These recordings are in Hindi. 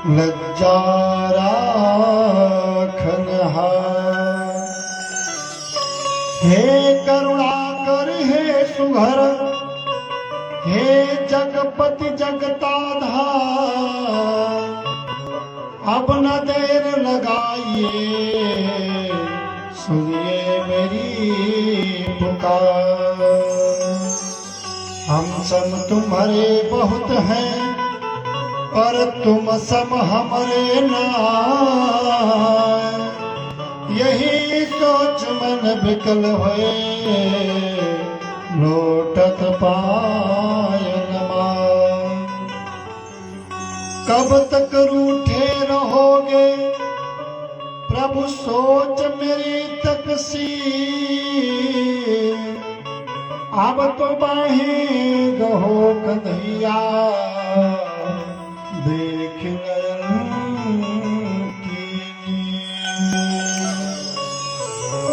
लज्जा राखनहार। हे करुणाकर हे सुघर, हे जगपति जगताधार, अब न देर लगाइए, सुनिए मेरी पुकार। हम सम तुम्हारे बहुत हैं, पर तुम सम हमरे नाय। यही सोच मन विकल हुए, लोटत पाय नमाय। कब तक रूठे रहोगे प्रभु, सोच मेरी तकसीर। अब तो बाहें गहो कन्हैया, देख नयन की।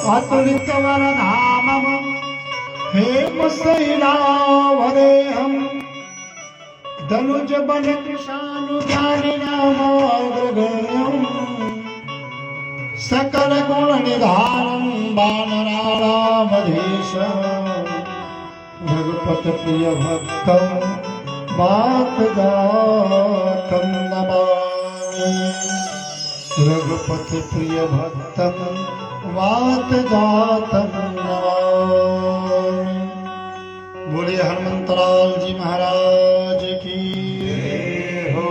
अतुलित वरधामम हेम शैलावरे हम, धनुज बन कृशानुज्ञानि नामाग्रगण्यम्। सकल गुण निधानम वानराणामधीशम्। रघुपति प्रिय भक्तम् वातजातं नमामि। रघुपति प्रिय भक्तम् वातजातं नमामि। बोलिए हनुमंतलाल जी महाराज की जय हो।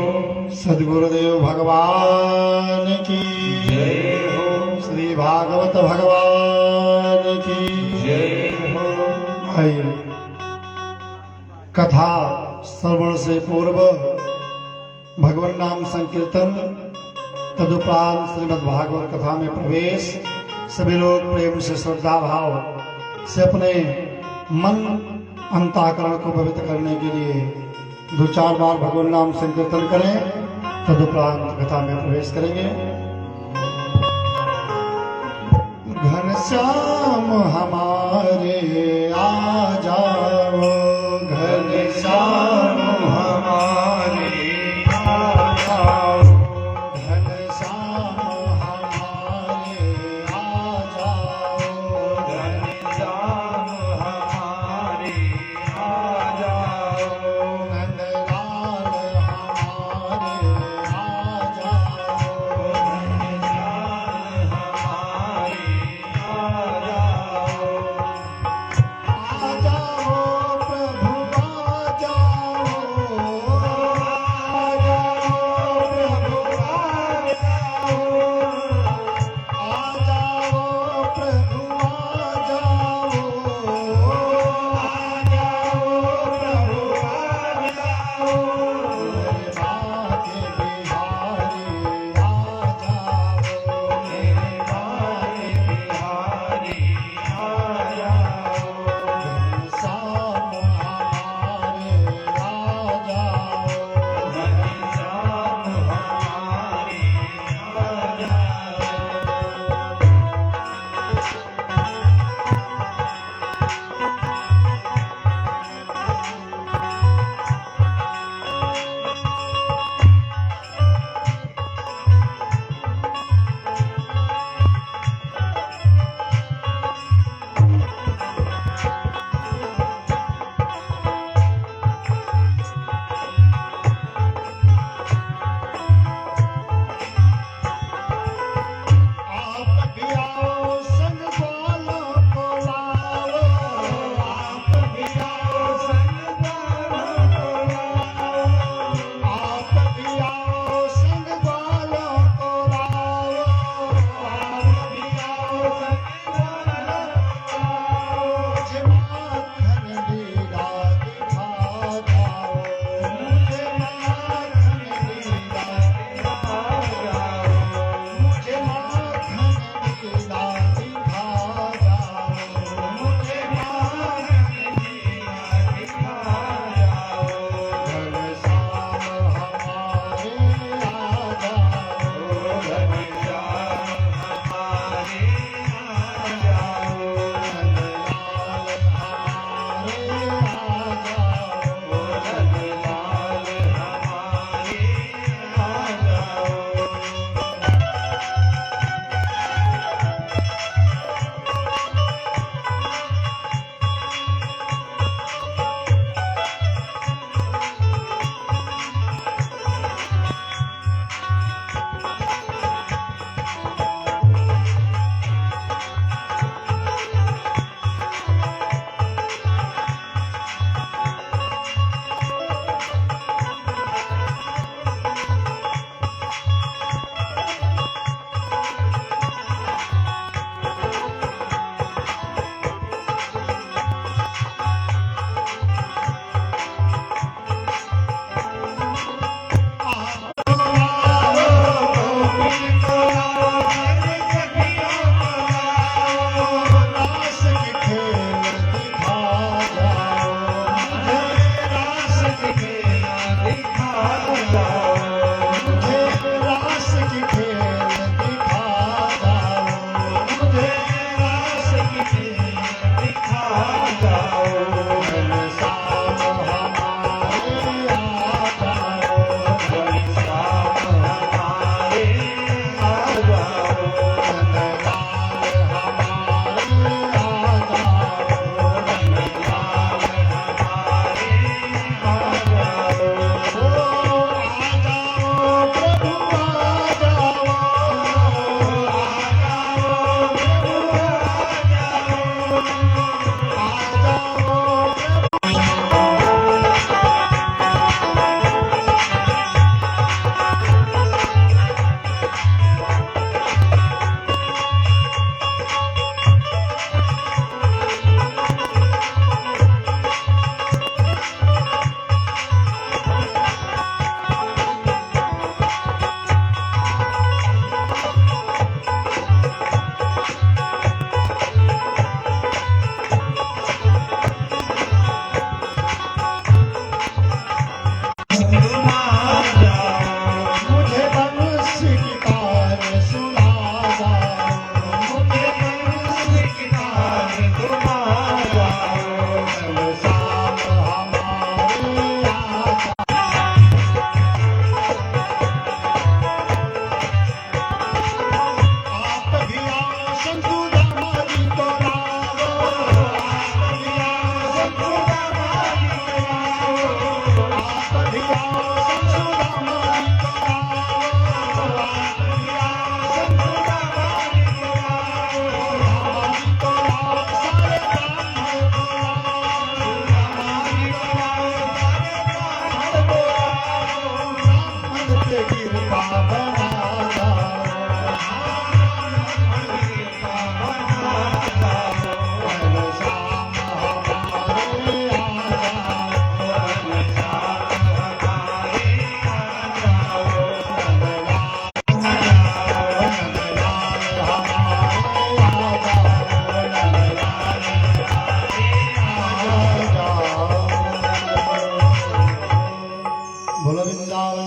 सद्गुरुदेव भगवान की जय हो। श्री भागवत भगवान की जय हो। आइए कथा श्रवण से पूर्व भगवान नाम संकीर्तन, तदुपरांत श्रीमद् भागवत कथा में प्रवेश। सभी लोग प्रेम से श्रद्धा भाव से अपने मन अंतःकरण को पवित्र करने के लिए 2-4 बार भगवान नाम संकीर्तन करें, तदुपरांत कथा में प्रवेश करेंगे। घनश्याम हमारे आ जाओ, घनश्याम हमारे आ जाओ, घनश्याम हमारे आ जाओ, घनश्याम हमारे आ जाओ, नंदलाल हमारे आ जाओ, घनश्याम हमारे आ जाओ।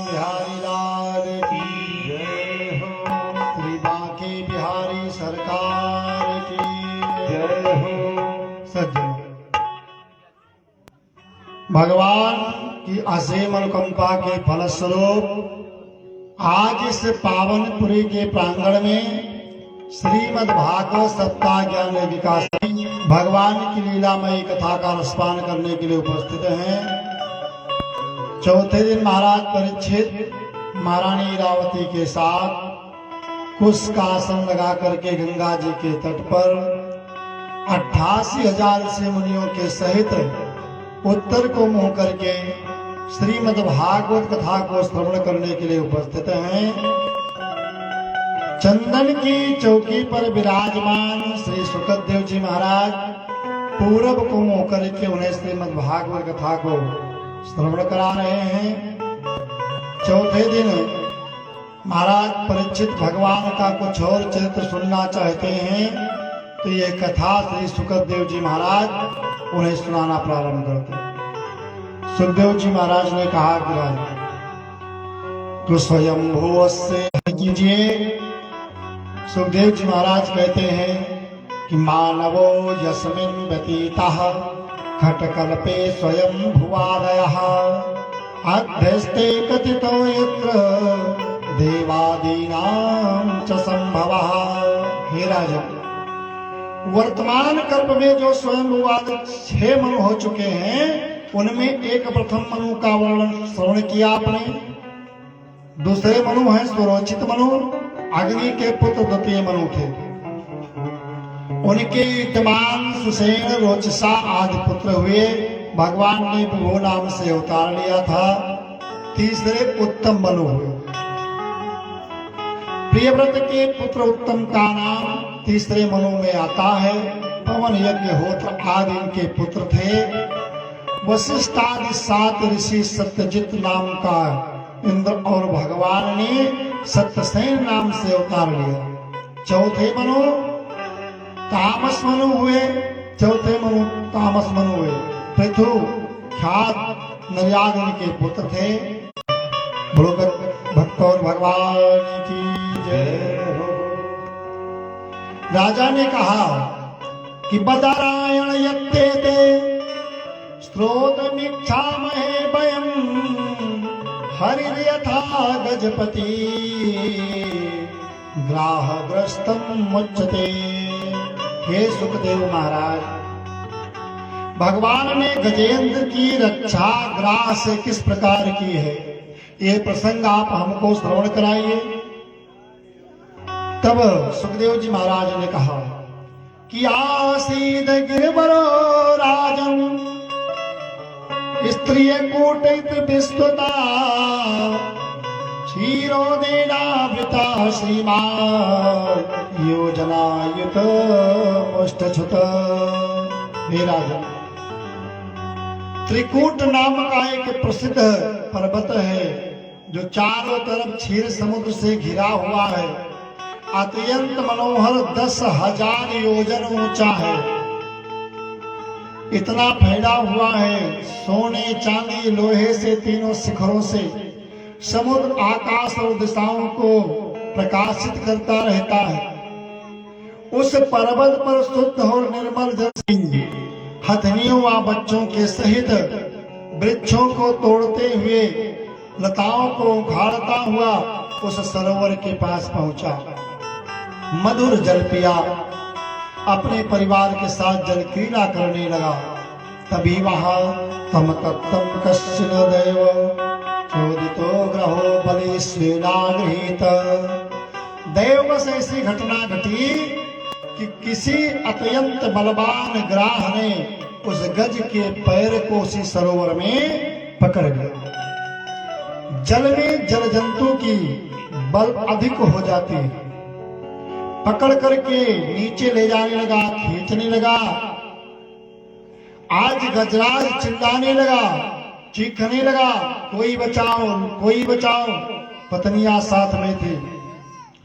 बिहारी लाल की जय हो। श्री बांके बिहारी सरकार की जय हो। सज्जन, भगवान की असीम अनुकंपा के फलस्वरूप आज इस पावनपुरी के प्रांगण में श्रीमद् भागवत सप्ताह ज्ञान विकास भगवान की लीलामयी कथा का रसपान करने के लिए उपस्थित हैं। चौथे दिन महाराज परीक्षित महारानी इरावती के साथ कुश का आसन लगा करके गंगा जी के तट पर 88,000 ऋषि मुनियों के सहित उत्तर को मुंह करके श्रीमद् भागवत कथा को श्रवण करने के लिए उपस्थित हैं। चंदन की चौकी पर विराजमान श्री सुखदेव जी महाराज पूरब को मुंह करके उन्हें श्रीमद् भागवत कथा को श्रवण करा रहे हैं। चौथे दिन महाराज परीक्षित भगवान का कुछ और चरित्र सुनना चाहते हैं, तो ये कथा श्री सुखदेव जी महाराज उन्हें सुनाना प्रारंभ करते हैं। सुखदेव जी महाराज ने कहा कि स्वयंभुव से कीजिए। सुखदेव जी महाराज कहते हैं कि मानवो यस्मिन् व्यतीतः खटकल्पे स्वयं भुवादयः अध्यस्ते कथितो यत्र देवादीनां च संभवः। हे राजन, वर्तमान कल्प में जो स्वयं भुवाद 6 मनु हो चुके हैं, उनमें एक प्रथम मनु का वर्णन श्रवण किया आपने। दूसरे मनु हैं स्वरोचित मनु, अग्नि के पुत्र द्वितीय मनु थे। उनके विद्यमान सुसेन रोचसा आदि पुत्र हुए। भगवान ने विभु नाम से अवतार लिया था। तीसरे उत्तम मनु हुए। प्रियव्रत के पुत्र उत्तम का नाम तीसरे मनु में आता है। पवन यज्ञ होत्र आदि इनके पुत्र थे। वशिष्ठ आदि 7 ऋषि सत्यजित नाम का इंद्र और भगवान ने सत्यसेन नाम से अवतार लिया। चौथे मनु तामस मनु हुए। चौथे मनु तामस मनु हुए। पृथु ख्यात नर्याग के पुत्र थे। बोलो भक्त और भगवान की जय हो। राजा ने कहा कि बदरायण यत्ते ते स्त्रोतमीक्षामहे वयं हरिर्यथा गजपति ग्राहग्रस्तम मुच्यते। हे सुखदेव महाराज, भगवान ने गजेंद्र की रक्षा ग्राह से किस प्रकार की है, ये प्रसंग आप हमको श्रवण कराइए। तब सुखदेव जी महाराज ने कहा कि आसीद गिरवरो राजन स्त्रिय कूटित विस्तुता क्षीरोदेनावृता श्रीमान योजनायुत मुष्टछुत। हे राजन, त्रिकूट नाम का एक प्रसिद्ध पर्वत है जो चारों तरफ क्षीर समुद्र से घिरा हुआ है। अत्यंत मनोहर 10,000 योजन ऊंचा है। इतना फैला हुआ है। सोने चांदी लोहे से तीनों शिखरों से समुद्र आकाश और दिशाओं को प्रकाशित करता रहता है। उस पर्वत पर शुद्ध और निर्मल जल हथनियों व बच्चों के सहित वृक्षों को तोड़ते हुए लताओं को उखाड़ता हुआ उस सरोवर के पास पहुंचा। मधुर जल पिया, अपने परिवार के साथ जल क्रीड़ा करने लगा। तभी वहां तम तत्तम कश्चिन देव चोदितो ग्रहो बलि स्वेनागृहीत। देववश ऐसी घटना घटी कि किसी अत्यंत बलवान ग्राह ने उस गज के पैर को उसी सरोवर में पकड़ लिया। जल में जल जंतु की बल अधिक हो जाती है। पकड़ करके नीचे ले जाने लगा, खींचने लगा। आज गजराज चिल्लाने लगा, चीखने लगा, कोई बचाओ, कोई बचाओ। पत्नियां साथ में थी,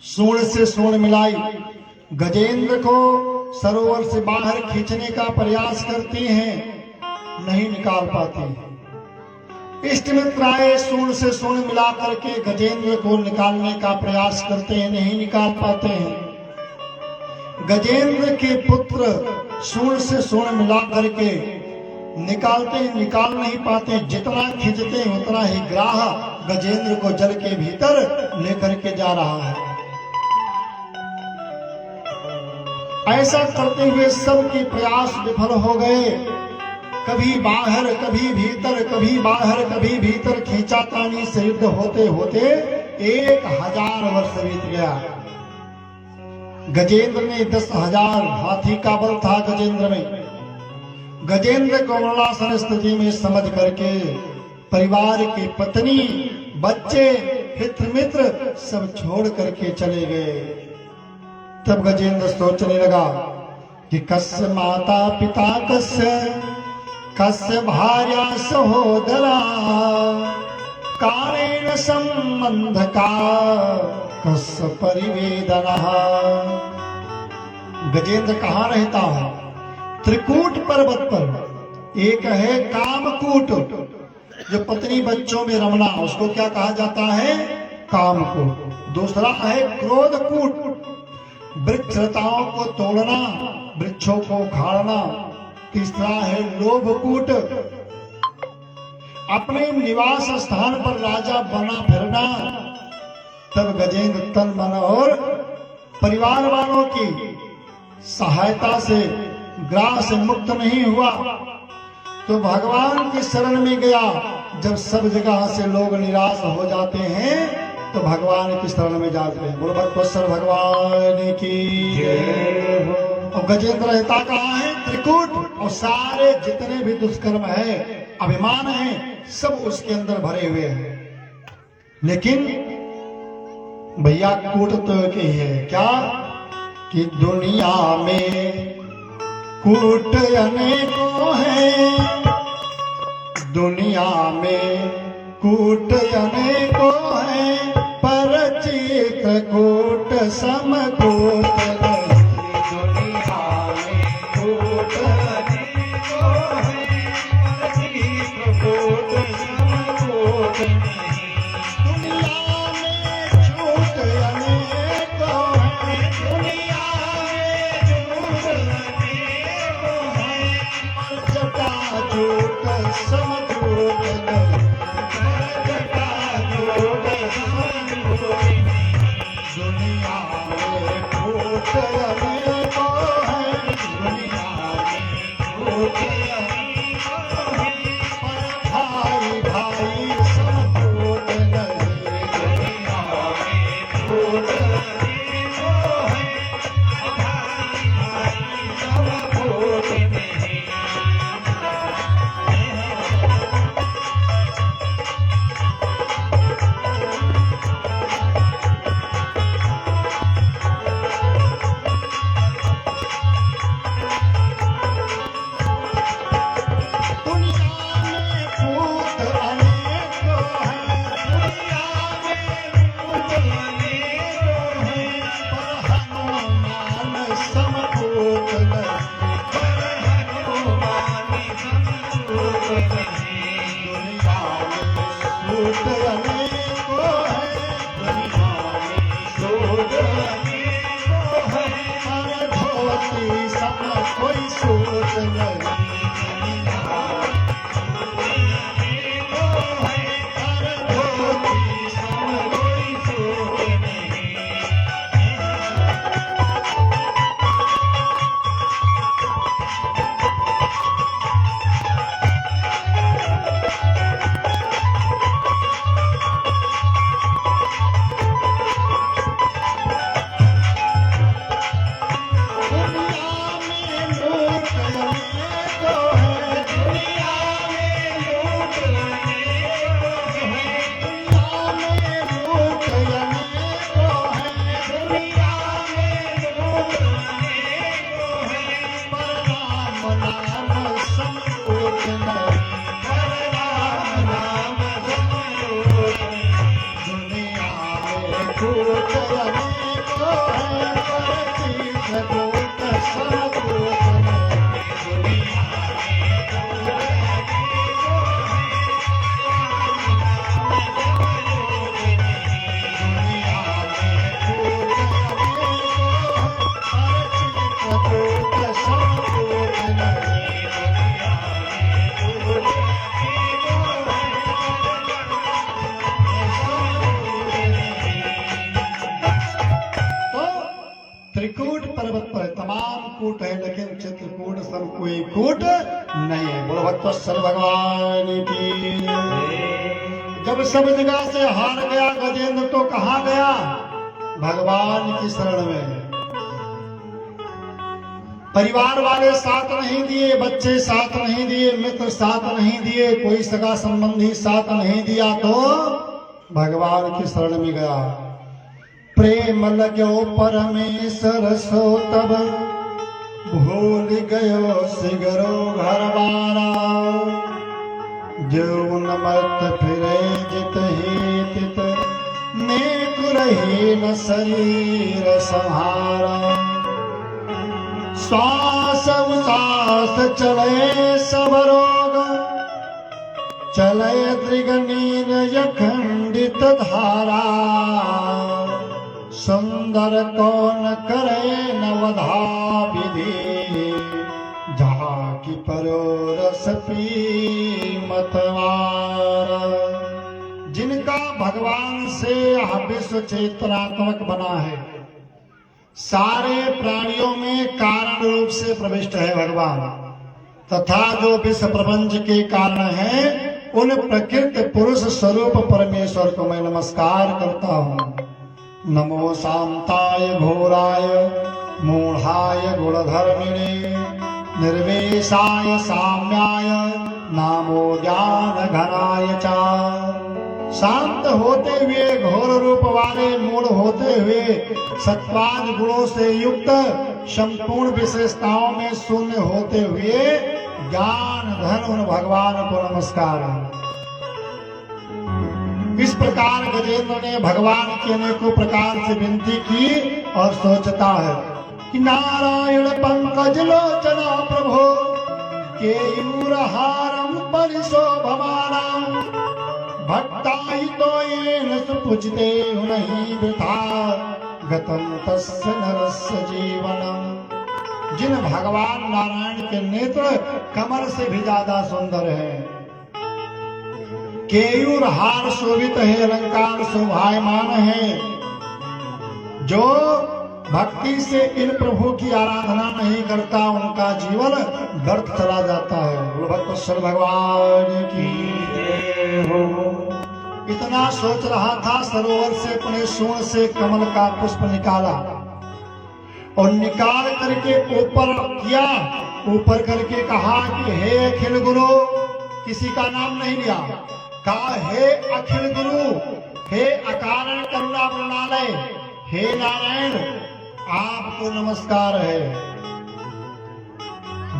सूंड से सूंड मिलाई गजेंद्र को सरोवर से बाहर खींचने का प्रयास करती हैं, नहीं निकाल पाती। इष्ट मित्र आए, सूंड से सूंड मिला करके गजेंद्र को निकालने का प्रयास करते हैं, नहीं निकाल पाते हैं। गजेंद्र के पुत्र सूंड से सूंड मिला करके निकालते हैं, निकाल नहीं पाते। जितना खींचते हैं उतना ही ग्राह गजेंद्र को जल के भीतर लेकर के जा रहा है। ऐसा करते हुए सबके प्रयास विफल हो गए। कभी बाहर कभी भीतर, कभी बाहर कभी भीतर, खींचातानी से युद्ध होते होते 1000 वर्ष बीत गया। गजेंद्र ने 10,000 हाथी का बल था गजेंद्र में। गजेंद्र को मरणासन स्थिति में समझ करके परिवार की पत्नी, बच्चे, हित मित्र सब छोड़ करके चले गए। तब गजेंद्र सोचने लगा कि कस्य माता पिता, कस्य भार्या सहोदरा, कालेन संबंध का कस्य परिवेदना। गजेंद्र कहाँ रहता है? त्रिकूट पर्वत पर। एक है कामकूट, जो पत्नी बच्चों में रमना, उसको क्या कहा जाता है? कामकूट। दूसरा है क्रोधकूट, वृक्षलताओं को तोड़ना, वृक्षों को उखाड़ना। तीसरा है लोभकूट, अपने निवास स्थान पर राजा बना फिरना। तब गजेंद्र तन मन और परिवार वालों की सहायता से ग्राह से मुक्त नहीं हुआ तो भगवान की शरण में गया। जब सब जगह से लोग निराश हो जाते हैं तो भगवान की शरण में जाते हैं। बोलो भक्तवत्सल भगवान की जय हो। और गजेंद्र रहता कहाँ है? त्रिकूट। और सारे जितने भी दुष्कर्म है, अभिमान है, सब उसके अंदर भरे हुए हैं। लेकिन भैया कूट तो एक ही है, क्या कि दुनिया में कूट अनेकों हैं, दुनिया में कूट अनेकों हैं, पर चित्रकूट समकूट नहीं। दुनिया में कूट अनेकों हैं, पर चित्रकूट समकूट नहीं। दुनिया में झूठ अनेकों हैं, दुनिया में झूठ अनेकों हैं, पर जटाजूट समझूट नहीं। दुनिया में कूट अनेकों हैं, दुनिया में कूट अनेकों हैं, पर भाई भाई समकूट नहीं। दुनिया में कूट अनेकों हैं, भाई भाई समकूट नहीं। कूट है, लेकिन चित्रकूट सन कोई कूट नहीं है। बोलो भक्तवत्सल भगवान की। जब सब जगह से हार गया गजेंद्र तो कहाँ गया? भगवान की शरण में। परिवार वाले साथ नहीं दिए, बच्चे साथ नहीं दिए, मित्र साथ नहीं दिए, कोई सगा संबंधी साथ नहीं दिया, तो भगवान की शरण में गया। प्रेम लगो परमेश्वर सो तब भूल गयो सिगरो घर बारा। जो मत फिरे जित ही तित नेक रही न शरीर संहारा। श्वास उदास चले सब रोग चले त्रिगणीर यखंडित धारा। सुंदर कौन करे नवधा विधि जहाँ की परोरस पी मतवार। जिनका भगवान से विश्व चेतनात्मक बना है, सारे प्राणियों में कारण रूप से प्रविष्ट है भगवान, तथा जो विश्व प्रपंच के कारण है, उन प्रकृति पुरुष स्वरूप परमेश्वर को मैं नमस्कार करता हूँ। नमो शांताय घोराय मूढ़ाय गुणधर्मिणे निर्वेशाय साम्याय नामो ज्ञान घनाय चा। शांत होते हुए घोर रूप वाले, मूढ़ होते हुए सत्वाद गुणों से युक्त, संपूर्ण विशेषताओं में शून्य होते हुए ज्ञान धन उन भगवान को नमस्कार। इस प्रकार गजेंद्र ने भगवान की अनेकों प्रकार से विनती की और सोचता है कि नारायण पंकज लोचना प्रभो केयूरहारम परिशोभमाना। भक्ताई तो येन सुपूजिते नहीं वृथा गतम तस्य नरस्य जीवनम। जिन भगवान नारायण के नेत्र कमल से भी ज्यादा सुंदर है, केयूर हार शोभित है, अलंकार शोभायमान है, जो भक्ति से इन प्रभु की आराधना नहीं करता उनका जीवन व्यर्थ चला जाता है। भक्तवत्सल भगवान की जय हो। इतना सोच रहा था, सरोवर से अपने सूंड से कमल का पुष्प निकाला और निकाल करके ऊपर किया, ऊपर करके कहा कि हे अखिल गुरु, किसी का नाम नहीं लिया, कहा हे अखिल गुरु, हे अकारण करुणा प्रणालय, हे नारायण, आपको नमस्कार है।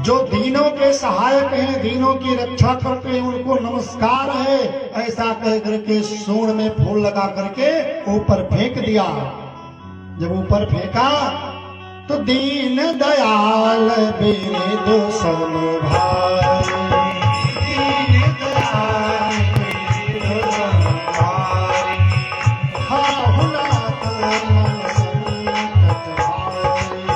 जो दीनों के सहायक हैं, दीनों की रक्षा करते हैं, उनको नमस्कार है। ऐसा कह करके सूंड में फूल लगा करके ऊपर फेंक दिया। जब ऊपर फेंका तो दीन दयाल बिरदु समभाई, दीन दयाल बिरदु समभाई, हाँ नाथ मन संकट भारी,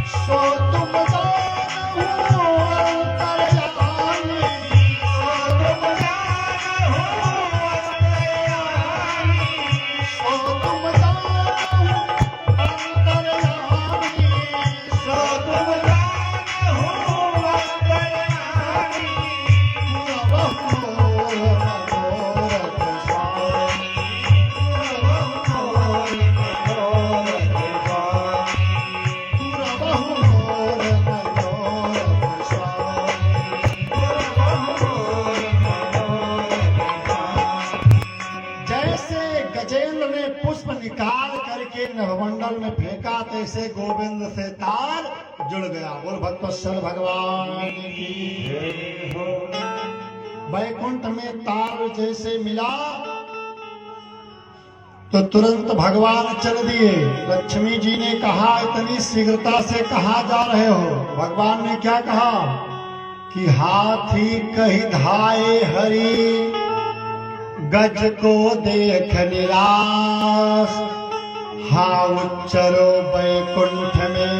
सो तुम जानहु अंतर्यामी, सो तुम जानहु अंतर्यामी, सो तुम जानहु अंतर्यामी, सो तुम जानहु अंतर्यामी। प्रभु मनोरथ स्वामी, प्रभु मनोरथ स्वामी, प्रभु मनोरथ स्वामी, प्रभु मनोरथ स्वामी। जैसे गजेंद्र ने पुष्प निकाल करके नभमंडल में फेंका, तैसे गोविंद से तार जुड़ गया। बोल भक्तवत्सल भगवान की जय हो। वैकुंठ में तार जैसे मिला तो तुरंत भगवान चल दिए। लक्ष्मी जी ने कहा, इतनी शीघ्रता से कहाँ जा रहे हो? भगवान ने क्या कहा कि हाथी कही धाये हरि, गज को देख निराश, हाँ उच्चरो वैकुंठ में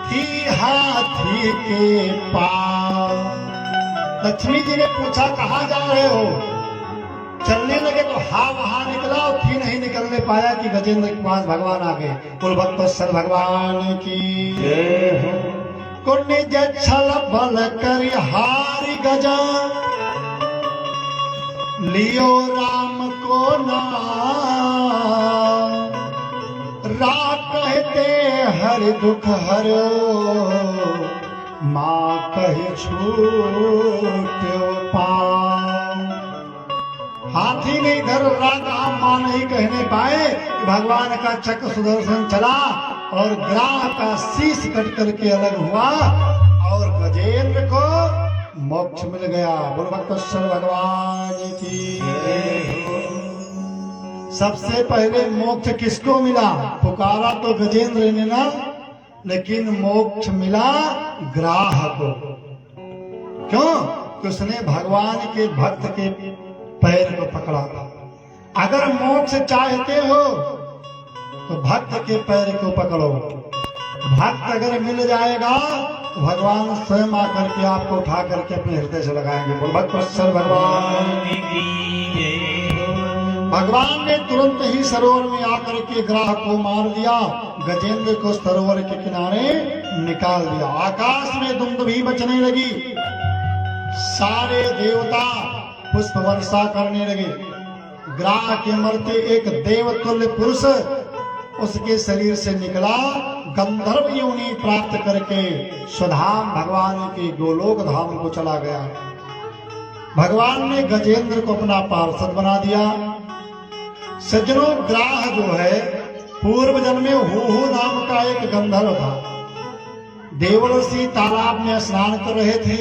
थी हाथी के पास। लक्ष्मी जी ने पूछा, कहाँ जा रहे हो? चलने लगे तो हा वहां निकला और थी नहीं निकलने पाया कि गजेंद्र के पास भगवान आ गए। कुल भक्त भगवान की जय हो। को निज छल बल कर हारि गजा लियो राम को नाम रा कहते हर दुख हरो माँ कहे छूट्यो पाँव। हाथी ने इधर राजा माँ नहीं कहने पाए कि भगवान का चक्र सुदर्शन चला और ग्राह का शीश कट करके अलग हुआ और गजेंद्र को मोक्ष मिल गया। बोल भक्तेश्वर भगवान की। सबसे पहले मोक्ष किसको मिला? पुकारा तो गजेंद्र ने ना, लेकिन मोक्ष मिला ग्राह को। क्यों? कि उसने भगवान के भक्त के पैर को पकड़ा था। अगर मोक्ष चाहते हो तो भक्त के पैर को पकड़ो। भक्त अगर मिल जाएगा तो भगवान स्वयं आकर के आपको उठा करके अपने हृदय से लगाएंगे। बोल भक्तेश्वर भगवान की। भगवान ने तुरंत ही सरोवर में आकर के ग्राह को मार दिया, गजेंद्र को सरोवर के किनारे निकाल दिया। आकाश में दुंदुभी बचने लगी, सारे देवता पुष्प वर्षा करने लगे। ग्राह के मरते एक देवतुल्य पुरुष उसके शरीर से निकला, गंधर्व योनि प्राप्त करके स्वधाम भगवान के गोलोक धाम को चला गया। भगवान ने गजेंद्र को अपना पार्षद बना दिया। सज्जनों, ग्राह जो है पूर्व जन्म में हूहू नाम का एक गंधर्व था। देवर्षि तालाब में स्नान कर रहे थे,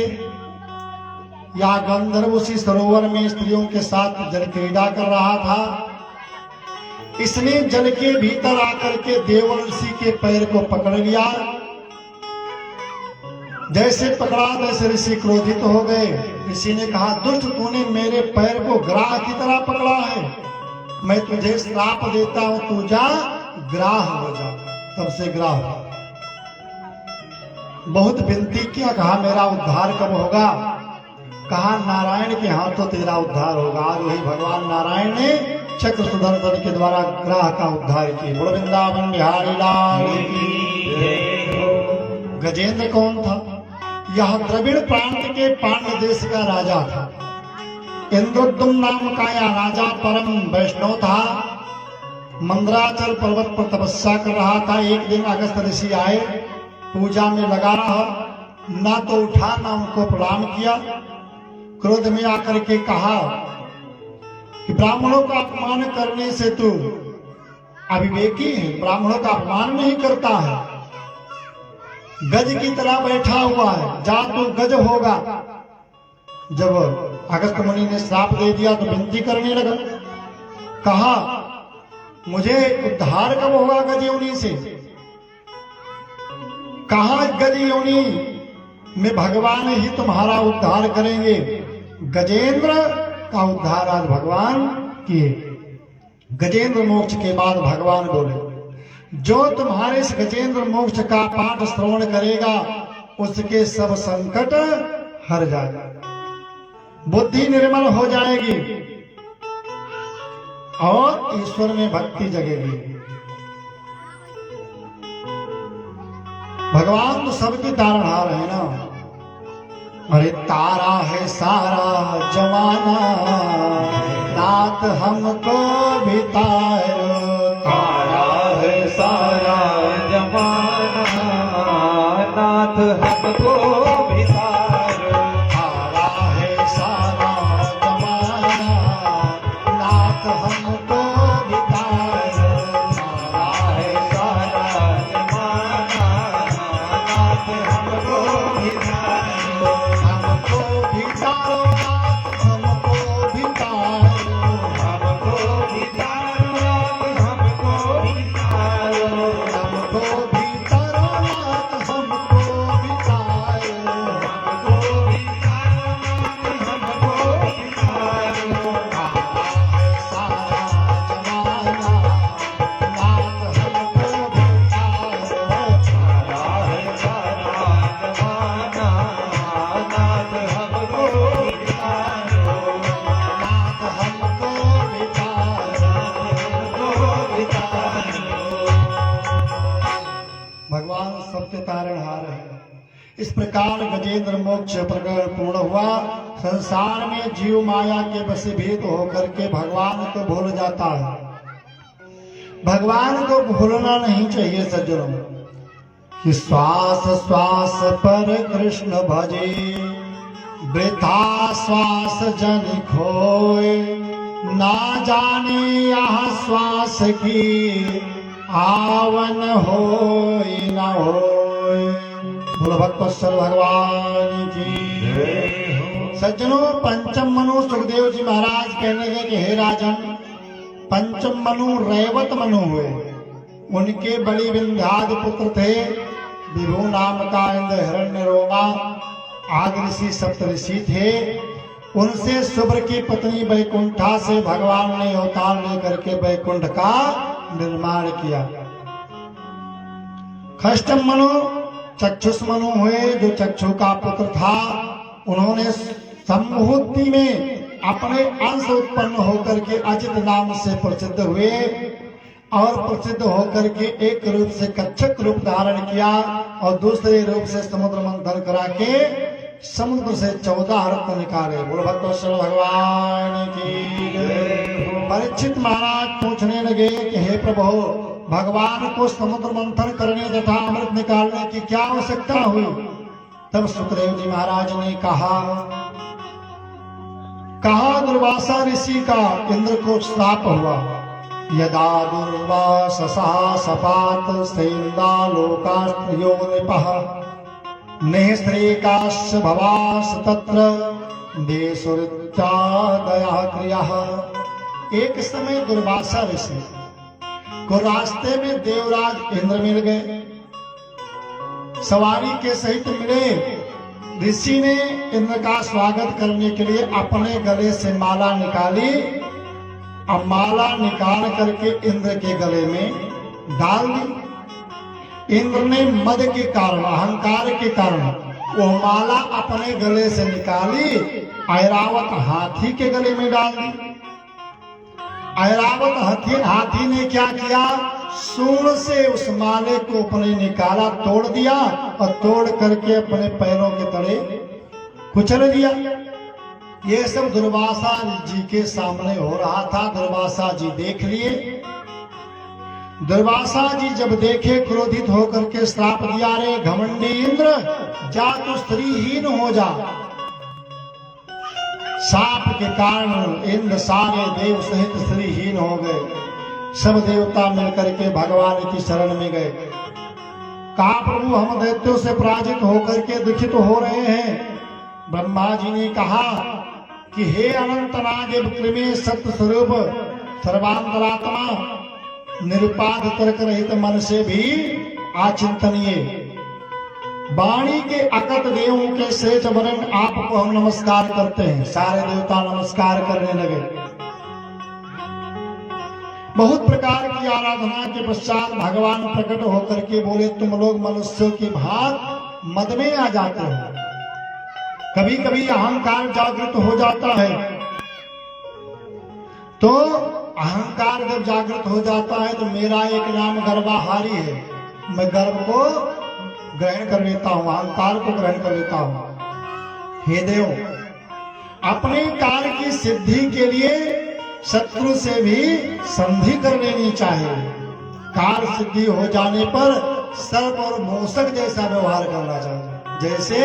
या गंधर्व उसी सरोवर में स्त्रियों के साथ जल क्रीड़ा कर रहा था। इसने जल के भीतर आकर के देवर्षि के पैर को पकड़ लिया। जैसे पकड़ा वैसे ऋषि क्रोधित हो गए। ऋषि ने कहा, दुष्ट, तूने मेरे पैर को ग्राह की तरह पकड़ा है, मैं तुझे श्राप देता हूं, तू जा ग्राह हो जा। तब से ग्राह हो। बहुत विनती किया, कहा मेरा उद्धार कब होगा? कहा नारायण के हाथों तेरा उद्धार होगा। आज वही भगवान नारायण ने चक्र सुदर्शन के द्वारा ग्राह का उद्धार किया। बोलो वृंदावन बिहारी लाल की। गजेंद्र कौन था? यह द्रविड़ प्रांत के पांड्य देश का राजा था। इंद्रोद्युम्न नाम का यह राजा परम वैष्णव था। मंदराचल पर्वत पर तपस्या कर रहा था। एक दिन अगस्त ऋषि आए, पूजा में लगा रहा, ना तो उठा ना उनको प्रणाम किया। क्रोध में आकर के कहा कि ब्राह्मणों का अपमान करने से तू अविवेकी है, ब्राह्मणों का अपमान नहीं करता है, गज की तरह बैठा हुआ है, जा तू गज होगा। जब अगस्त मुनि ने श्राप दे दिया तो विनती करने लगा, कहा मुझे उद्धार कब होगा गज योनि से? कहा गज योनि में भगवान ही तुम्हारा उद्धार करेंगे। गजेंद्र का उद्धार आज भगवान किए। गजेंद्र मोक्ष के बाद भगवान बोले, जो तुम्हारे इस गजेंद्र मोक्ष का पाठ श्रवण करेगा उसके सब संकट हर जाएगा, बुद्धि निर्मल हो जाएगी और ईश्वर में भक्ति जगेगी। भगवान तो सबकी तारणहार है ना। अरे तारा है सारा जमाना, नाथ हमको भी तारो। तारा है सारा जमाना, नाथ हमको भी तारो। तारा है सारा जमाना, नाथ हमको भी तारो। तारा है सारा जमाना, नाथ हमको भी तारो। हमको भी तारो नाथ, हमको भी तारो। हमको भी तारो काल गजेंद्र मोक्ष प्रकरण पूर्ण हुआ। संसार में जीव माया के वशीभूत होकर के भगवान को भूल जाता है। भगवान को भूलना नहीं चाहिए सज्जनों, कि श्वास श्वास पर कृष्ण भजे, वृथा श्वास जन खोए, ना जाने यहाँ श्वास की आवन होय न होय। बोलो भक्तवत्सल भगवान की। सज्जनों, पंचम मनु सुखदेव जी महाराज कहने लगे कि हे राजन, पंचम मनु रैवत मनु हुए। उनके बड़ी विंध्यादि पुत्र थे। विभु नाम का इंद्र हिरण्य रोमा आदि ऋषि सप्तऋषि थे। उनसे शुभ्र की पत्नी वैकुंठा से भगवान ने अवतार लेकर के वैकुंठ का निर्माण किया। खष्टम मनु चक्षुष मनु हुए, जो चक्षु का पुत्र था। उन्होंने संभूति में अपने अंश उत्पन्न होकर के अजित नाम से प्रसिद्ध हुए और प्रसिद्ध होकर के एक रूप से कच्छप रूप धारण किया और दूसरे रूप से समुद्र मंथन करा के समुद्र से 14 रत्न निकाले। बोलो भक्तवत्सल भगवान की। परीक्षित महाराज पूछने लगे कि हे प्रभु, भगवान को समुद्र मंथन करने तथा अमृत निकालने की क्या आवश्यकता हुई? तब सुखदेव जी महाराज ने कहा दुर्वासा ऋषि का इंद्र को श्राप हुआ। यदा दुर्वाससा सपात सेन्दा लोकास्त्रियो नृपः निःश्रेकाश्च भवास तत्र देशुरित्यादयः क्रियः। एक समय दुर्वासा ऋषि को रास्ते में देवराज इंद्र मिल गए। सवारी के सहित मिले। ऋषि ने इंद्र का स्वागत करने के लिए अपने गले से माला निकाली और माला निकाल करके इंद्र के गले में डाल दी। इंद्र ने मद के कारण, अहंकार के कारण वो माला अपने गले से निकाली, ऐरावत हाथी के गले में डाल दी। ऐरावत हाथी ने क्या किया? सूंड से उस माले को अपने निकाला, तोड़ दिया और तोड़ करके अपने पैरों के तले कुचल दिया। ये सब दुर्वासा जी के सामने हो रहा था। दुर्वासा जी देख लिए। दुर्वासा जी जब देखे, क्रोधित होकर के श्राप दिया, रे घमंडी इंद्र, जा तू स्त्रीहीन हो जा। साप के कारण इंद्र सारे देव सहित स्त्रीहीन हो गए। सब देवता मिलकर के भगवान की शरण में गए। कहा प्रभु, हम दैत्यों से पराजित होकर के दुखित हो रहे हैं। ब्रह्मा जी ने कहा कि हे अनंत नादेव कृमे सत्य स्वरूप सर्वांतरात्मा, निरुपाध तर्क रहित मन से भी आचिंतनीय, वाणी के अकट देवों के श्रेष्ठ वरण आपको हम नमस्कार करते हैं। सारे देवता नमस्कार करने लगे। बहुत प्रकार की आराधना के पश्चात भगवान प्रकट होकर के बोले, तुम लोग मनुष्यों की भांत मद में आ जाते हो। कभी कभी अहंकार जागृत हो जाता है। तो अहंकार जब जागृत हो जाता है तो मेरा एक नाम गर्वाहारी है। मैं गर्व को ग्रहण कर लेता हूं, अहंकार को ग्रहण कर लेता हूं। हे देव, अपने कार्य की सिद्धि के लिए शत्रु से भी संधि कर लेनी चाहिए। कार्य सिद्धि हो जाने पर सर्प और मूषक जैसा व्यवहार करना चाहिए। जैसे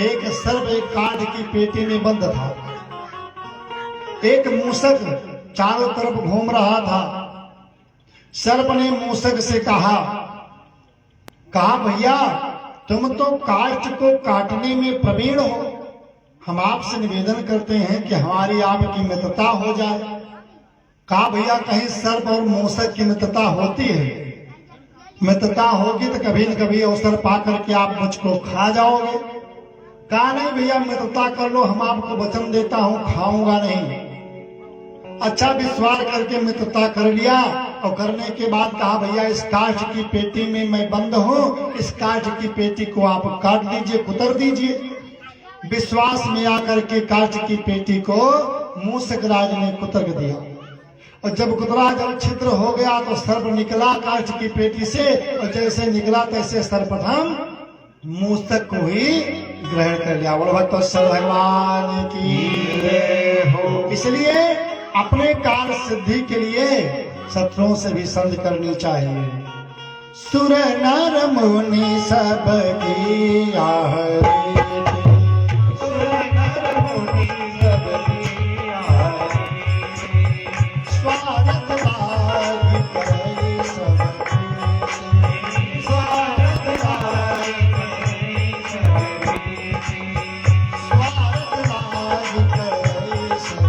एक सर्प एक काठ की पेटी में बंद था, एक मूषक चारों तरफ घूम रहा था। सर्प ने मूषक से कहा भैया, तुम तो काष्ठ को काटने में प्रवीण हो, हम आपसे निवेदन करते हैं कि हमारी आपकी मित्रता हो जाए। कहा भैया, कहीं सर्प और मूषक की मित्रता होती है? मित्रता होगी तो कभी न कभी अवसर पा करके आप मुझको खा जाओगे। कहा नहीं भैया, मित्रता कर लो, हम आपको वचन देता हूं, खाऊंगा नहीं। अच्छा, विश्वास करके मित्रता कर लिया और करने के बाद कहा भैया, इस काष्ठ की पेटी में मैं बंद हूं, इस काष्ठ की पेटी को आप काट दीजिए, कुतर दीजिए। विश्वास में आकर के काष्ठ की पेटी को मूषक राज ने कुतर दिया और जब कुतरा, जब छिद्र हो गया तो सर्प निकला काष्ठ की पेटी से और जैसे निकला तैसे सर्पधम मूषक को ही ग्रहण कर लिया। बोलो भक्तवत्सल भगवान की जय हो। इसलिए अपने कार्य सिद्धि के लिए शत्रुओं से भी संधि करनी चाहिए। सुर नर मुनि सब की आहरी, स्वागत लागी करे सब प्रीति, स्वागत लागी करे सब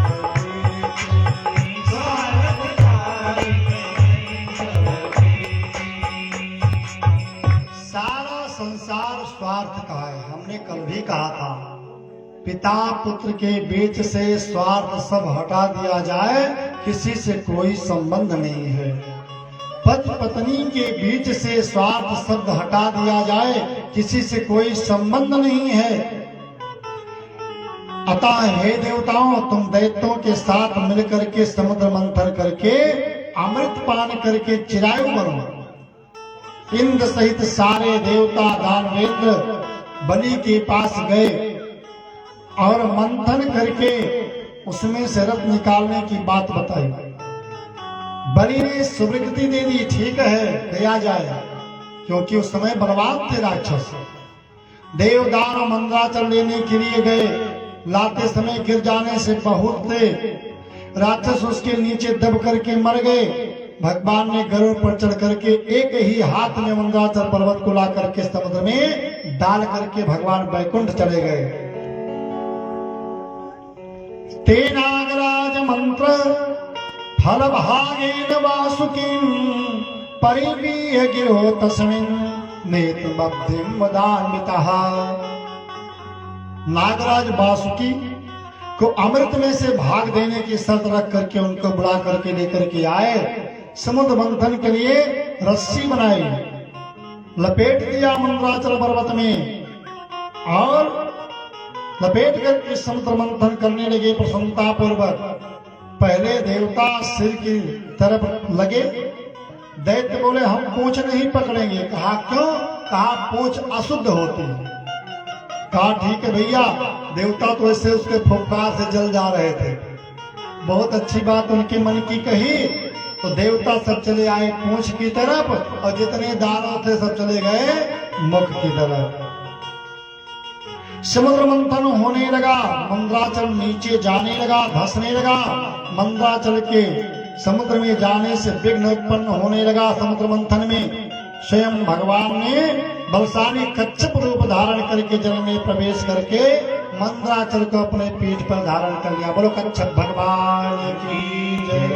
प्रीति, सारा संसार स्वार्थ का है। हमने कल भी कहा था, पिता पुत्र के बीच से स्वार्थ सब हटा दिया जाए, किसी से कोई संबंध नहीं है। पति पत्नी के बीच से स्वार्थ शब्द हटा दिया जाए, किसी से कोई संबंध नहीं है। अतः हे देवताओं, तुम दैत्यों के साथ मिलकर के समुद्र मंथन करके अमृत पान करके चिरायु बनो। इंद्र सहित सारे देवता दानवेंद्र बलि के पास गए और मंथन करके उसमें से रत्न निकालने की बात बताई। बलि ने स्वीकृति दे दी, ठीक है दिया जाए, क्योंकि उस समय बलवान थे राक्षस। देवदान मंदराचल लेने के लिए गए, लाते समय गिर जाने से बहुत थे राक्षस उसके नीचे दब करके मर गए। भगवान ने गरुड़ पर चढ़ करके एक ही हाथ में मंदराचल पर्वत को ला करके समुद्र में डाल करके भगवान वैकुंठ चले गए। ते नागराज मंत्र फल भागेन वासुकिं परिवीय गिरो तस्मिन् नेत्र बद्धिं वदान्वितः। नागराज वासुकी को अमृत में से भाग देने की शर्त रख करके उनको बुला करके लेकर के आए। समुद्र मंथन के लिए रस्सी बनाई, लपेट दिया मंदराचल पर्वत में और लपेट करके समुद्र मंथन करने लगे प्रसन्नता पूर्वक। पहले देवता सिर की तरफ लगे, दैत्य बोले हम पूंछ नहीं पकड़ेंगे। कहा क्यों? कहा पूंछ अशुद्ध होती है। कहा ठीक है भैया। देवता तो ऐसे उसके फुफकार से जल जा रहे थे। बहुत अच्छी बात उनके मन की कही, तो देवता सब चले आए पूंछ की तरफ और जितने दानव थे सब चले गए मुख की तरफ। समुद्र मंथन होने लगा, मंदराचल नीचे जाने लगा, धंसने लगा। मंदराचल के समुद्र में जाने से विघ्न उत्पन्न होने लगा। समुद्र मंथन में स्वयं भगवान ने बलशाली कच्छप रूप धारण करके जल में प्रवेश करके मंदराचल को अपने पीठ पर धारण कर लिया। बोलो कच्छप भगवान की जय।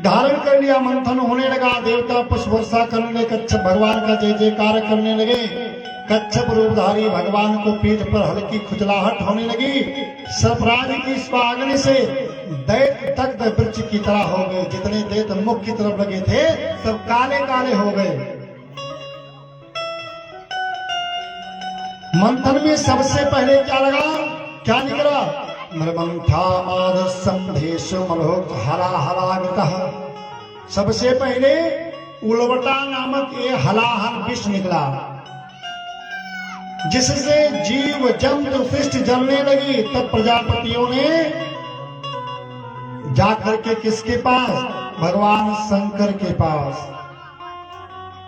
धारण कर लिया, मंथन होने लगा। देवता पुष्प वर्षा करने लगे, कच्छप भगवान का जय जयकार करने लगे। कच्छप रूपधारी भगवान को पीठ पर हल्की खुजलाहट होने लगी। सर्पराज की स्वाग्नि से दैत्य दग्ध वृक्ष की तरह हो गए। जितने दैत्य मुख की तरफ लगे थे सब काले काले हो गए। मंथन में सबसे पहले क्या लगा, क्या निकला? मृमंथा संधेशो मलोक हरा हरागतः। सबसे पहले उलवटा नामक ये हलाहल विष निकला, जिससे जीव जंतु सृष्टि जलने लगी। तब प्रजापतियों ने जाकर के किसके पास? भगवान शंकर के पास।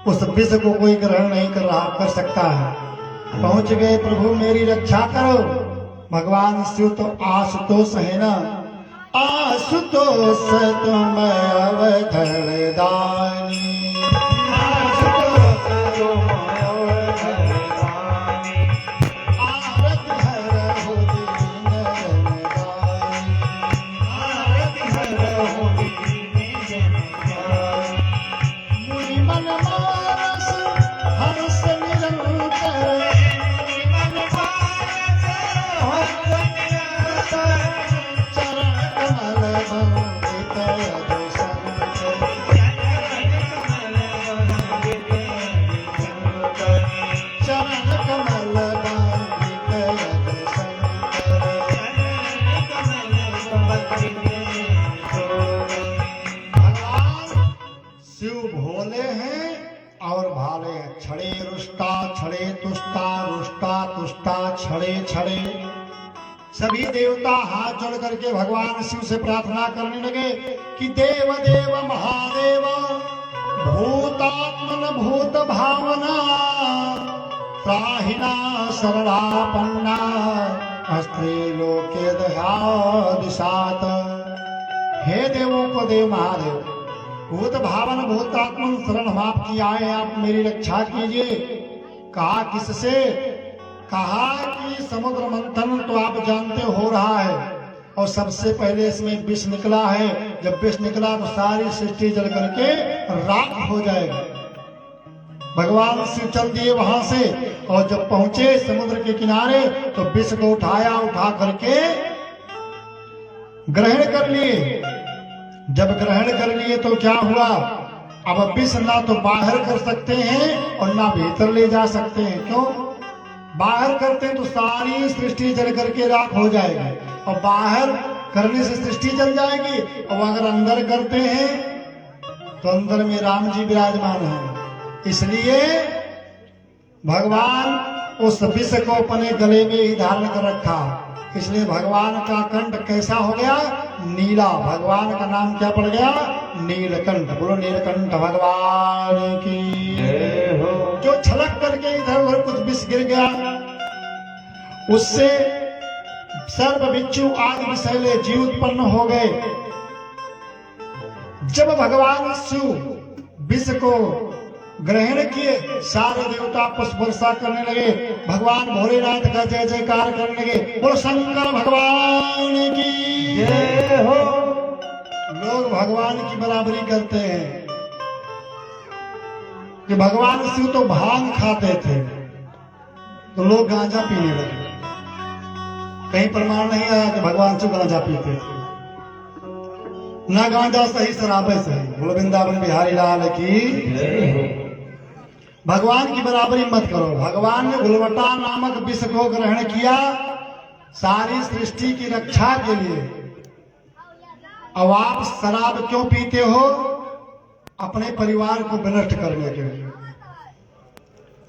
उस विष को कोई ग्रहण नहीं कर सकता है। पहुंच गए, प्रभु मेरी रक्षा करो। भगवान शिव तो आशुतोष है ना, आशुतोष तुम अवधर दानी, छड़े। सभी देवता हाथ जोड़ करके भगवान शिव से प्रार्थना करने लगे कि देव देव महादेव भूतात्मन भूत भावना त्राहिना शरणापन्ना अस्त्रे लोके दयादिशात। हे देवों को देव महादेव, भूत भावन भूतात्मन शरण हम आपकी आए, आप मेरी रक्षा कीजिए। कहा किससे? कहा कि समुद्र मंथन तो आप जानते हो रहा है, और सबसे पहले इसमें विष निकला है। जब विष निकला तो सारी सृष्टि जल करके राख हो जाएगी। भगवान शिव चल दिए वहां से, और जब पहुंचे समुद्र के किनारे तो विष को उठाया, उठा करके ग्रहण कर लिए। जब ग्रहण कर लिए तो क्या हुआ? अब विष ना तो बाहर कर सकते हैं और ना भीतर ले जा सकते हैं। क्यों? बाहर करते हैं तो सारी सृष्टि जल करके राख हो जाएगी, और बाहर करने से सृष्टि जल जाएगी। और अगर अंदर करते हैं तो अंदर में राम जी विराजमान हैं। इसलिए भगवान उस विष को अपने गले में ही धारण कर रखा। इसलिए भगवान का कंठ कैसा हो गया? नीला। भगवान का नाम क्या पड़ गया? नीलकंठ। बोलो नीलकंठ भगवान की जय हो। जो छलक करके इधर उधर कुछ विष गिर गया, उससे सर्प बिच्छू आदि विषैले जीव उत्पन्न हो गए। जब भगवान शिव विष को ग्रहण किए, सारे देवता पुष्प वर्षा करने लगे, भगवान भोलेनाथ का जय जयकार करने लगे। बोलो शंकर भगवान की जय हो। लोग भगवान की बराबरी करते हैं कि भगवान शिव तो भांग खाते थे, तो लोग गांजा पीने लगे। कहीं प्रमाण नहीं आया कि भगवान शिव गांजा पीते थे। ना गांजा सही, शराबे सही। बोलो वृंदावन बिहारी लाल की जय हो। भगवान की बराबरी मत करो। भगवान ने गुलवटा नामक विष को ग्रहण किया सारी सृष्टि की रक्षा के लिए। अब आप शराब क्यों पीते हो? अपने परिवार को विनष्ट करने के लिए।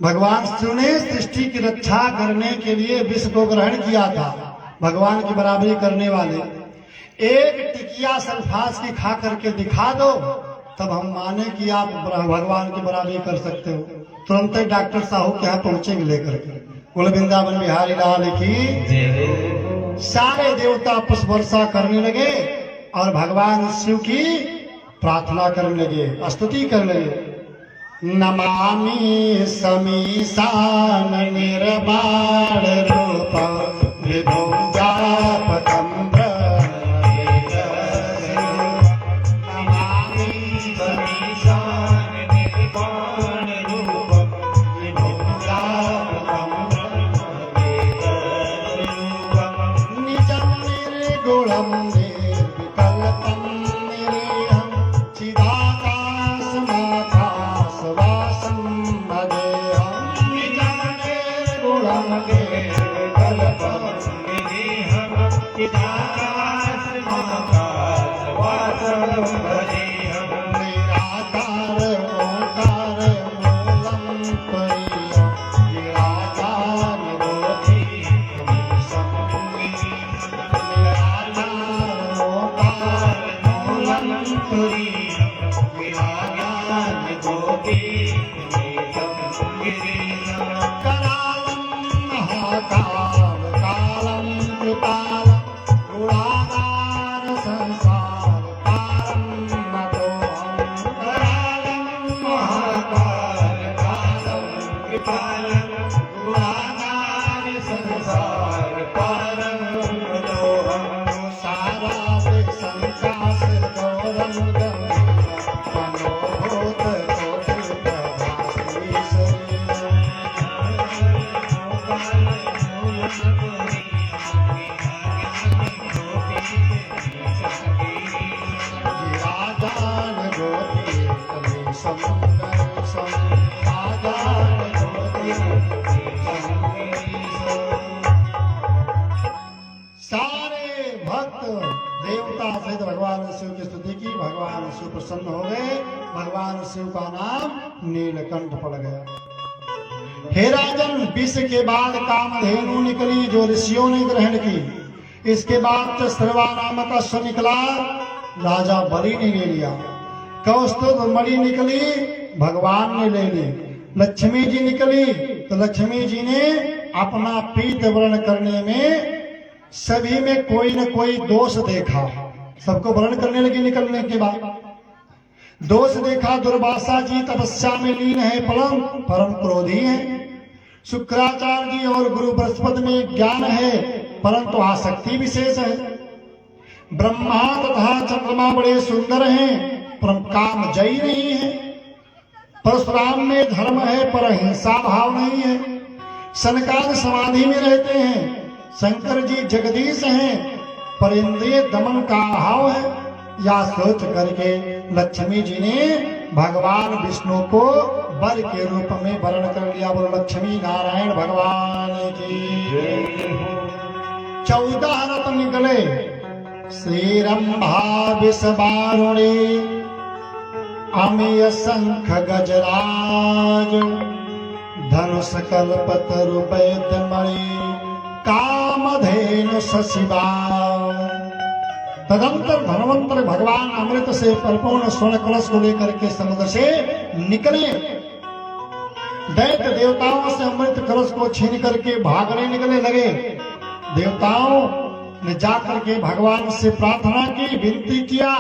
भगवान शिव ने सृष्टि की रक्षा करने के लिए विष को ग्रहण किया था। भगवान की बराबरी करने वाले एक टिकिया सल्फास की खा करके दिखा दो, तब हम माने कि आप भगवान की बराबरी कर सकते हो। तुरंत ही डॉक्टर साहब के यहाँ पहुंचेंगे लेकर के। कुल वृंदावन बिहारी लाल की जय हो। सारे देवता पुष्प वर्षा करने लगे और भगवान शिव की प्रार्थना करने लगे, स्तुति करने लगे। नमामि समीशान निर्बाण रूप विभुं जापकं प्रसन्न हो गए। भगवान शिव का नाम नीलकंठ पड़ गया। हे राजन, विष के बाद कामधेनु निकली जो ऋषियों ने ग्रहण की। इसके बाद सर्वा नामक अश्व निकला, राजा बलि ने ले लिया। कौस्तुभ मणि निकली, भगवान ने ले ली। लक्ष्मी जी निकली तो लक्ष्मी जी ने अपना पीत वर्ण करने में सभी में कोई न कोई दोष देखा। सबको वर्ण करने लगी निकलने के बाद दोष देखा। दुर्वासा जी तपस्या में लीन है, परम क्रोधी है। शुक्राचार्य जी और गुरु बृहस्पति में ज्ञान है, परंतु आसक्ति विशेष है। ब्रह्मा तथा चंद्रमा बड़े सुंदर हैं, परम काम जयी नहीं है। परशुराम में धर्म है, पर हिंसा भाव नहीं है। सनकादि समाधि में रहते हैं। शंकर जी जगदीश हैं, पर इंद्रिय दमन का अभाव है। या सोच करके लक्ष्मी जी ने भगवान विष्णु को वर के रूप में वर्ण कर लिया। बोलो लक्ष्मी नारायण भगवान की। 14 रत्न निकले, श्रीरंभा विषवारुणी अमेय शंख गजराज धनुष कल्पतरु वैद्यमणि कामधेनु शशिबा। तदंतर धनवंतर भगवान अमृत से परिपूर्ण स्वर्ण कलश को लेकर के समुद्र से निकले। दैत्य देवताओं से अमृत कलश को छीन करके भागने निकले लगे। देवताओं ने जाकर के भगवान से प्रार्थना की, विनती किया।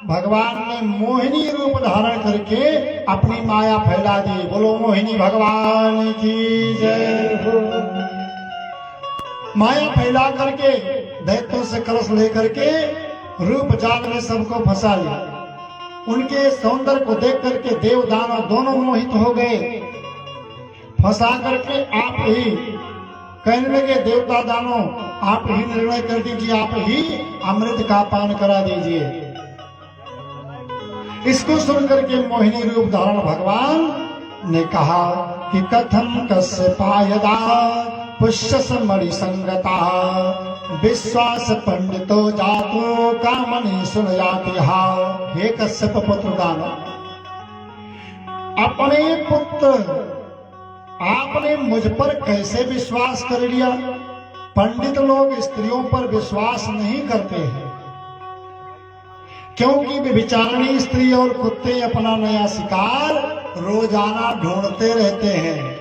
भगवान ने मोहिनी रूप धारण करके अपनी माया फैला दी। बोलो मोहिनी भगवान की जय हो। माया फैला करके दैत्यों से कलश लेकर के रूप जाल में सबको फंसा लिया। उनके सौंदर्य को देख करके देव दानव दोनों मोहित हो गए। फंसा करके आप ही कहने लगे, देवता दानव आप ही निर्णय कर दीजिए, आप ही अमृत का पान करा दीजिए। इसको सुन करके मोहिनी रूप धारण भगवान ने कहा कि कथम कश्यपायदा पुष्यस मणि संगता विश्वास पंडितो जातो कामनि सुनयाति हा। हे कश्यप पुत्र दानव, अपने पुत्र आपने मुझ पर कैसे विश्वास कर लिया? पंडित लोग स्त्रियों पर विश्वास नहीं करते हैं, क्योंकि व्यभिचारिणी स्त्री और कुत्ते अपना नया शिकार रोजाना ढूंढते रहते हैं।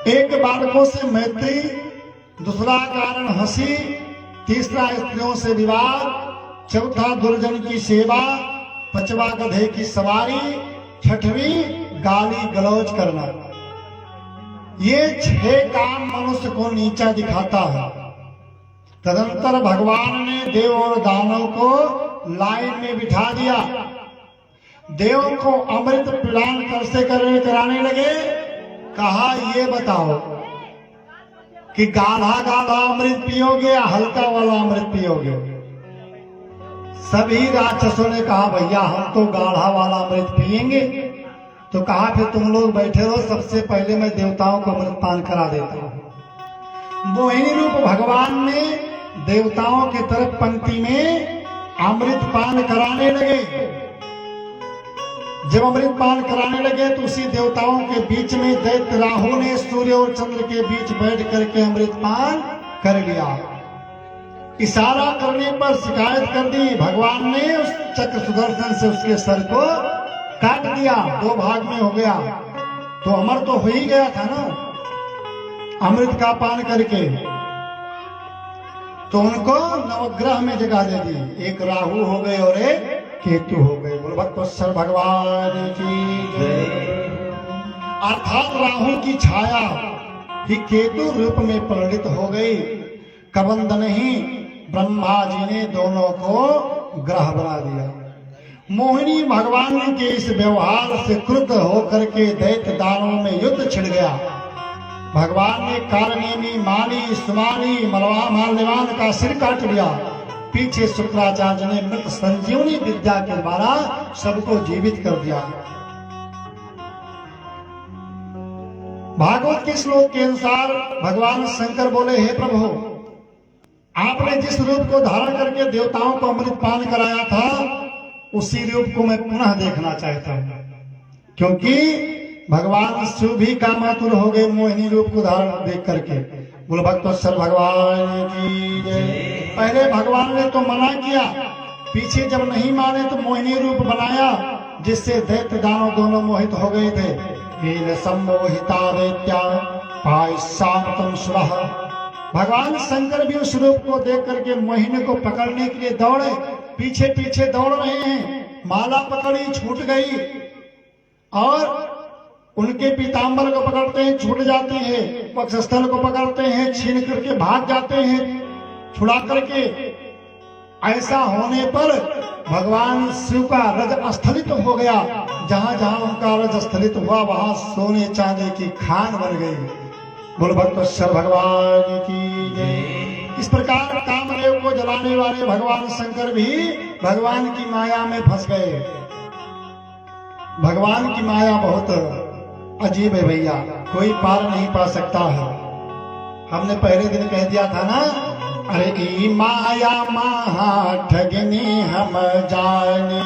एक बालकों से मैत्री, दूसरा कारण हंसी, तीसरा स्त्रियों से विवाद, चौथा दुर्जन की सेवा, पांचवा गधे की सवारी, छठवीं गाली गलौज करना। ये 6 काम मनुष्य को नीचा दिखाता है। तदंतर भगवान ने देव और दानव को लाइन में बिठा दिया। देव को अमृत प्रदान कैसे कराने लगे। कहा ये बताओ कि गाढ़ा गाढ़ा अमृत पियोगे या हल्का वाला अमृत पियोगे? सभी राक्षसों ने कहा भैया हम तो गाढ़ा वाला अमृत पिएंगे। तो कहा फिर तुम लोग बैठे रहो, सबसे पहले मैं देवताओं को अमृत पान करा देता हूं। मोहिनी रूप भगवान ने देवताओं की तरफ पंक्ति में अमृत पान कराने लगे। जब अमृत पान कराने लगे तो उसी देवताओं के बीच में दैत्य राहु ने सूर्य और चंद्र के बीच बैठ करके अमृत पान कर लिया। इशारा करने पर शिकायत कर दी। भगवान ने उस चक्र सुदर्शन से उसके सर को काट दिया, 2 भाग में हो गया। तो अमर तो हो ही गया था ना अमृत का पान करके। तो उनको नवग्रह में जगह दे दी, एक राहु हो गए और एक केतु हो गए। बोल भक्तवत्सल भगवान की जय। अर्थात राहु की छाया ही केतु रूप में परिणित हो गई। कबंध नहीं, ब्रह्मा जी ने दोनों को ग्रह बना दिया। मोहिनी भगवान के इस व्यवहार से क्रुद्ध होकर के दैत्य दानवों में युद्ध छिड़ गया। भगवान ने कारनेमी, माली, सुमाली, माल्यवान का सिर काट लिया। पीछे शुक्राचार्य ने मृत संजीवनी विद्या के द्वारा सबको जीवित कर दिया। भागवत के श्लोक के अनुसार भगवान शंकर बोले, हे प्रभु आपने जिस रूप को धारण करके देवताओं को अमृत पान कराया था उसी रूप को मैं पुनः देखना चाहता हूं। क्योंकि भगवान शिव भी कामातुर हो गए मोहिनी रूप को धारण देख करके। बोलो भक्तवत्सल भगवान की जय। पहले भगवान ने तो मना किया, पीछे जब नहीं माने तो मोहिनी रूप बनाया, जिससे दैत्य दानव दोनों मोहित हो गए थे। हीन सम्मोहिता दैत्या पायसामतम सुरः। भगवान शंकर भी उस रूप को देख करके मोहिनी को पकड़ने के लिए दौड़े, पीछे पीछे दौड़ रहे हैं। माला पकड़ी, छूट गई, और उनके पीताम्बर को पकड़ते हैं, छूट जाते हैं। वक्षस्थल को पकड़ते हैं, छीन करके भाग जाते हैं छुड़ा करके। ऐसा होने पर भगवान शिव का रज स्थलित हो गया। जहां जहां उनका रज स्थलित हुआ वहां सोने चांदी की खान बन गई। बोलो भक्तवत्सल भगवान की जय। इस प्रकार कामदेव को जलाने वाले भगवान शंकर भी भगवान की माया में फंस गए। भगवान की माया बहुत अजीब है भैया, कोई पार नहीं पा सकता है। हमने पहले दिन कह दिया था ना, अरे ई माया महा ठगनी हम जाने।